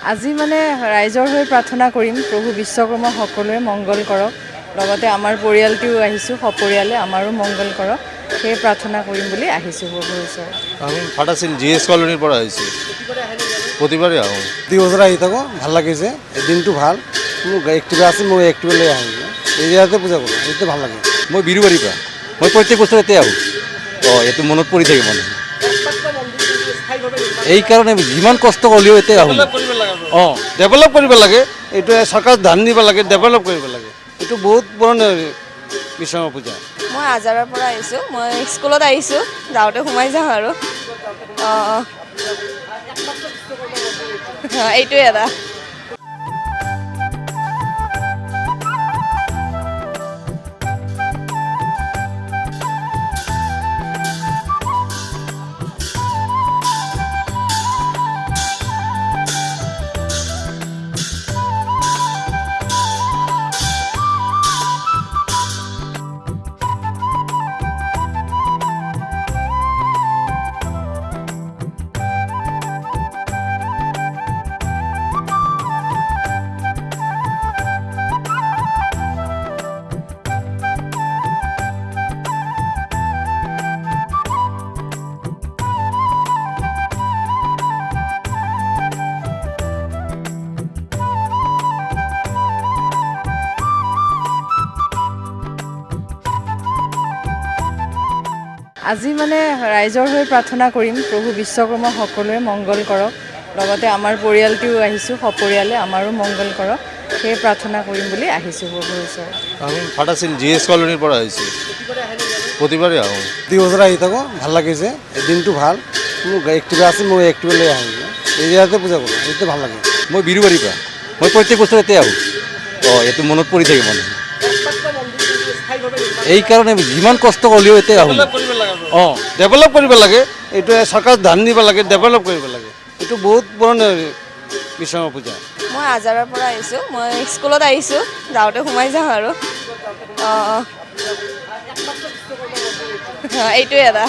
আজি মানে ৰাইজৰ হৈ প্ৰাৰ্থনা কৰিম প্ৰভু বিশ্বকৰ্মা সকলোৱে মংগল কৰক লগতে আমাৰ পৰিয়ালটিও আহিছোঁ সপৰিয়ালে আমাৰো মংগল কৰক সেই প্ৰাৰ্থনা কৰিম বুলি আহিছোঁ প্ৰভুৰ ওচৰত আমি ফাটাছিল জিএস কলোনিৰ পৰা আহিছোঁ প্ৰতিবাৰে আহোঁ দুই বছৰ আহি থাকোঁ ভাল লাগিছে দিনটো ভাল মোৰ এক্টিভা আছে মই এক্টিভালৈ আহোঁ এই জেগাতে পূজা কৰোঁ এইটো ভাল লাগে মই বিৰুবাৰীৰ পৰা মই প্ৰত্যেক বছৰ ইয়াতে আহোঁ এইটো মনত পৰি থাকে মানে এই কাৰণে যিমান কষ্ট হ'লেও ইয়াতে আহোঁ ডেভেলপ কৰিব লাগে এইটো চৰকাৰ ধ্যান দিব লাগে ডেভেলপ কৰিব লাগে এইটো বহুত পুৰণি বিশ্বকৰ্মা পূজা মই আজাৰৰ পৰা আহিছোঁ মই স্কুলত আহিছোঁ যাওঁতে সোমাই যাওঁ আৰু এইটোৱে এটা আজি মানে ৰাইজৰ হৈ প্ৰাৰ্থনা কৰিম প্ৰভু বিশ্বকৰ্মা সকলোৱে মংগল কৰক লগতে আমাৰ পৰিয়ালটিও আহিছোঁ সপৰিয়ালে আমাৰো মংগল কৰক সেই প্ৰাৰ্থনা কৰিম বুলি আহিছোঁ প্ৰভুৰ ওচৰত আমি ফাটাছিল জিএস কলোনিৰ পৰা আহিছোঁ প্ৰতিবাৰে আহোঁ দুই বছৰ আহি থাকোঁ ভাল লাগিছে দিনটো ভাল মোৰ এক্টিভা আছে মই এক্টিভালৈ আহোঁ এই জেগাতে পূজা কৰোঁ এইটো ভাল লাগে মই বিৰুবাৰীৰ পৰা মই প্ৰত্যেক বছৰ ইয়াতে আহোঁ এইটো মনত পৰি থাকে মানে এই কাৰণে যিমান কষ্ট হ'লেও ইয়াতে আহোঁ ডেভেলপ কৰিব লাগে এইটো চৰকাৰ ধ্যান দিব লাগে ডেভেলপ কৰিব লাগে এইটো বহুত পুৰণি বিশ্বকৰ্মা পূজা মই আজাৰৰ পৰা আহিছোঁ মই স্কুলত আহিছোঁ যাওঁতে সোমাই যাওঁ আৰু এইটোৱে এটা